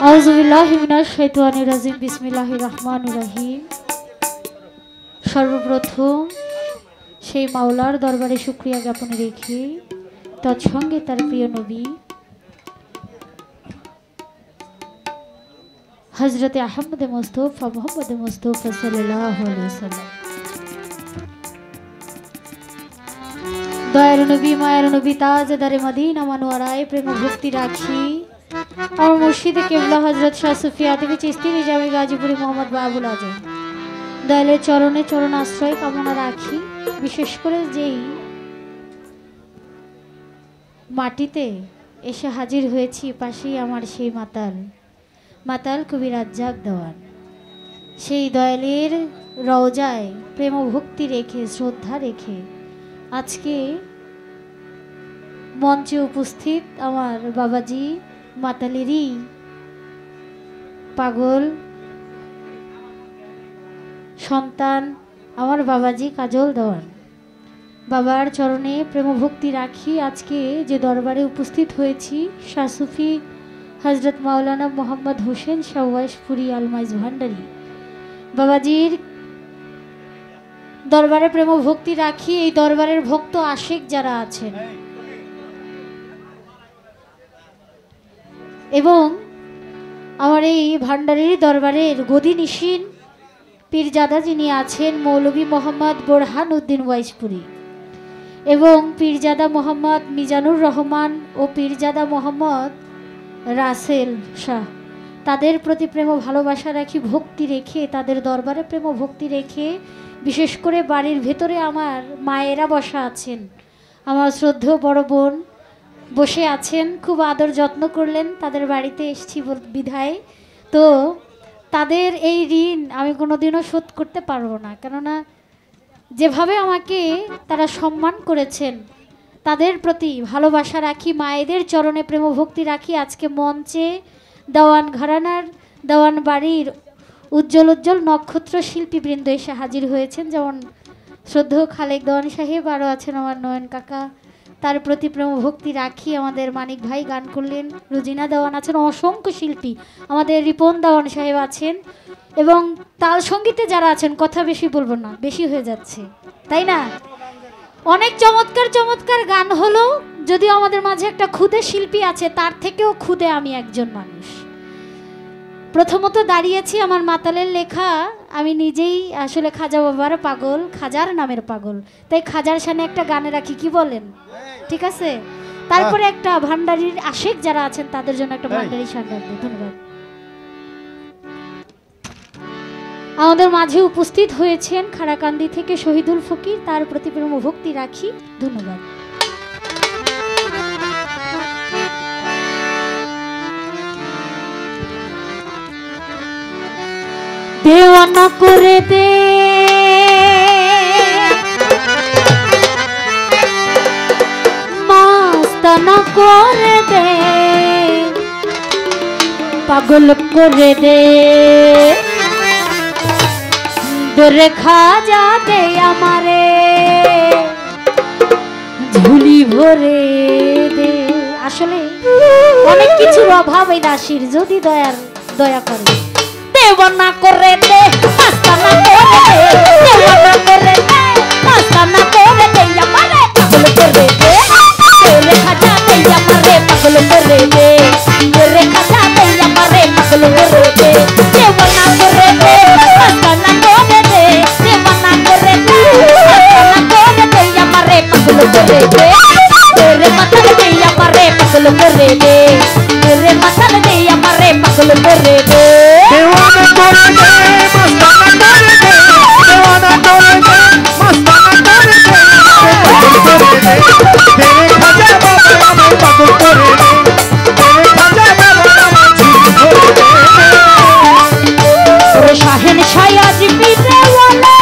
আউযুবিল্লাহি মিনাশ শাইতানির রাজিম বিসমিল্লাহির রহমানির রহিম। সর্বপ্রথম সেই মাওলার দরবারে শুকরিয়া জ্ঞাপন রেখে তৎসঙ্গে তার প্রিয় নবী হযরতে আহমদ মুস্তাফা মুহাম্মদ মুস্তাফা সাল্লাল্লাহু আলাইহি ওয়াসাল্লাম দয়ার নবী মায়ের নবী তাজদারে মদিনা মনোয়ারায় প্রেম ভক্তি রাখি আমার মুর্শিদে কেবলা হযরত শাহ সুফি আদবি চিশতি নিজামী গাজীপুরি মোহাম্মদ বাবুল আজম দয়ালের চরণে চরণ আশ্রয় কামনা রাখি। বিশেষ করে যেই মাটিতে এসে হাজির হয়েছি পাশেই আমার সেই মাতাল কবি রাজ্জাক দেওয়ান, সেই দয়ালের রওজায় প্রেম ভক্তি রেখে শ্রদ্ধা রেখে আজকে মঞ্চে উপস্থিত আমার বাবাজি মাতালেরই পাগল সন্তান আমার বাবাজি কাজল দেওয়ান, বাবার চরণে প্রেম ভক্তি রাখি আজকে যে দরবারে উপস্থিত হয়েছি শাহ সুফি হযরত মাওলানা মোহাম্মদ হোসেন শাহ ওয়াইশপুরি আলমাইজ ভান্ডারী বাবাজির দরবারে প্রেম ভক্তি রাখি। এই দরবারের ভক্ত আশিক যারা আছেন এবং আমার এই ভান্ডারীর দরবারের গদিনিশীন পীরজাদা যিনি আছেন মৌলভী মোহাম্মদ বোরহান উদ্দিন ওয়াইশপুরি এবং পীরজাদা মোহাম্মদ মিজানুর রহমান ও পীরজাদা মোহাম্মদ রাসেল শাহ, তাদের প্রতি প্রেম ভালোবাসা রাখি ভক্তি রেখে তাদের দরবারে প্রেম ভক্তি রেখে বিশেষ করে বাড়ির ভেতরে আমার মায়েরা বসা আছেন, আমার শ্রদ্ধেয় বড় বোন বসে আছেন, খুব আদর যত্ন করলেন, তাদের বাড়িতে এসেছি বিধায় তো তাদের এই ঋণ আমি কোনোদিনও শোধ করতে পারবো না, কেননা যেভাবে আমাকে তারা সম্মান করেছেন তাদের প্রতি ভালোবাসা রাখি, মায়েদের চরণে প্রেম ভক্তি রাখি। আজকে মঞ্চে দেওয়ান ঘরানার দেওয়ান বাড়ির উজ্জ্বল নক্ষত্র শিল্পীবৃন্দ এসে হাজির হয়েছেন, যেমন শ্রদ্ধেয় খালেক দেওয়ান সাহেব, আরও আছেন আমার নয়ন কাকা, তার প্রতি প্রেম ভক্তি রাখি। আমাদের মানিক ভাই গান করলেন, রুজিনা দেওয়ান আছেন, অসংখ্য শিল্পী, আমাদের রিপন দেওয়ান সাহেব আছেন এবং তাল সঙ্গীতে যারা আছেন, কথা বেশি বলবো না, বেশি হয়ে যাচ্ছে তাই না, অনেক চমৎকার গান হলো, যদিও আমাদের মাঝে একটা খুদে শিল্পী আছে, তার থেকেও খুদে আমি একজন মানুষ। প্রথমত দাঁড়িয়েছি আমার মাতালের লেখা, আমি নিজেই আসলে খাজা বাবার পাগল, খাজার নামের পাগল, তাই খাজার সামনে একটা গানে রাখি, কি বলেন? ঠিক আছে, তারপরে একটা ভান্ডারীর আশিক যারা আছেন তাদের জন্য একটা ভান্ডারী গান রাখবো। ধন্যবাদ। আমাদের মাঝে উপস্থিত হয়েছেন খাড়াকান্দি থেকে শহীদুল ফকির, তার প্রতি প্রেম ভক্তি রাখি। ধন্যবাদ। দেওয়ানা করে দে মাস্তানা করে দে পাগল করে দে দরে খাজা দে আমারে ঝুলি ভরে দে। আসলে অনেক কিছুর অভাব এই দাসীর, যদি দয়া করে দেওয়ানা করে দে মাস্তানা করে দে, দেওয়ানা করে দে মাস্তানা করে দে আমারে পাগল করে দে দরে খাজা দে আমারে পাগল করে দে দরে খাজা দে আমারে পাগল করে দে দেওয়ানা করে দে মাস্তানা করে দে দেওয়ানা করে দে মাস্তানা করে দে আমারে পাগল করে দে দরে মাতাল দে আমারে পাগল করে দে দরে মাতাল দে আমারে পাগল করে দে। देवाना कर दे मस्ताना कर दे देवाना कर दे मस्ताना कर दे पागल कर दे तेरे खाजा बाबा हमें पागल कर दे तेरे खाजा बाबा हमें झूठ कर दे और शाहिन शायाज पीने वाला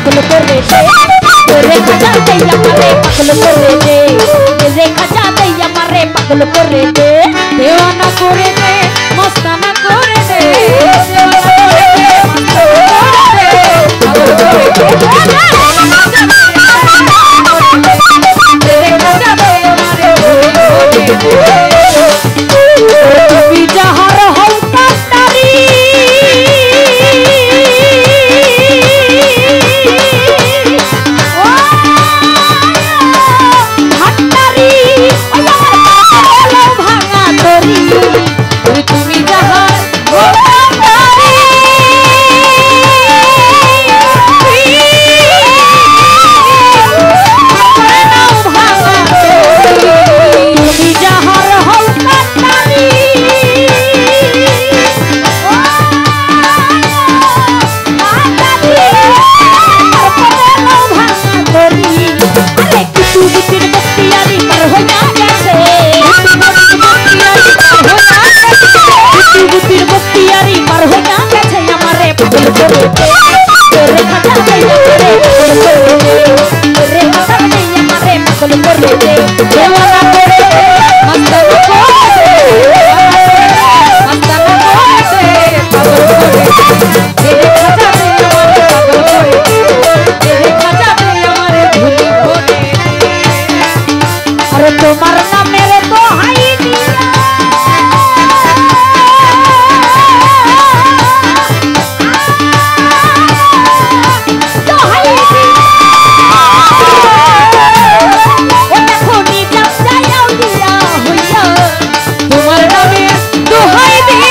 পাগল করে দে তোরে খাজা দেই আমারে পাগল করে দে রে খাজা দেই আমারে পাগল করে দে দেওয়ানা করে দে মস্তানা করে দে দেওয়ানা করে দে মস্তানা করে দে পাগল করে দে রে খাজা দেই আমারে পাগল করে দে বিজাহার হলতা তারি তোমার নামের দোহাই দিয়া দোহাই দিয়া ও দেখো নিজাম যাইও দিয়া হইয়া তোমার নামের দোহাই দিয়া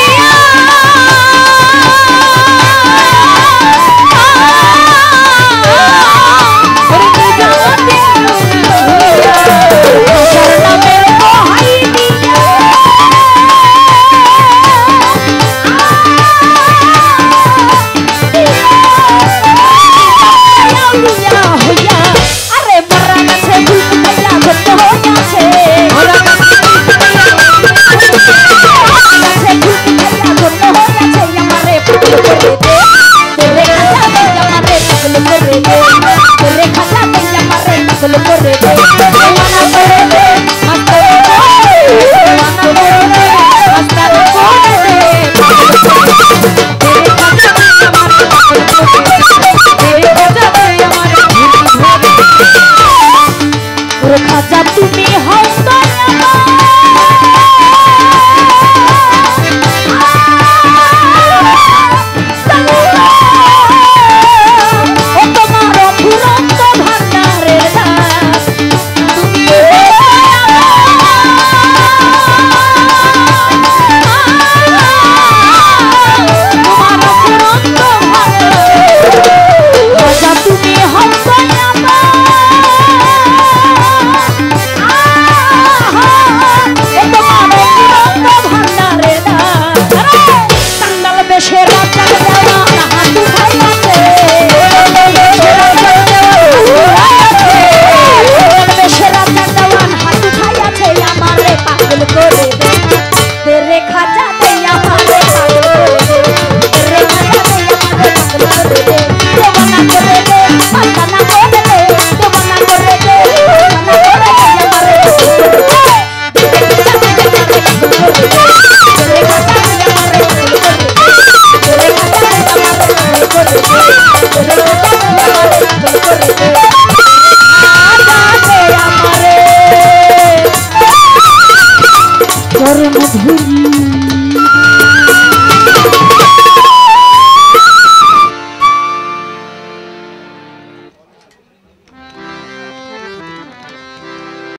খাজা তুমি হও মধুরী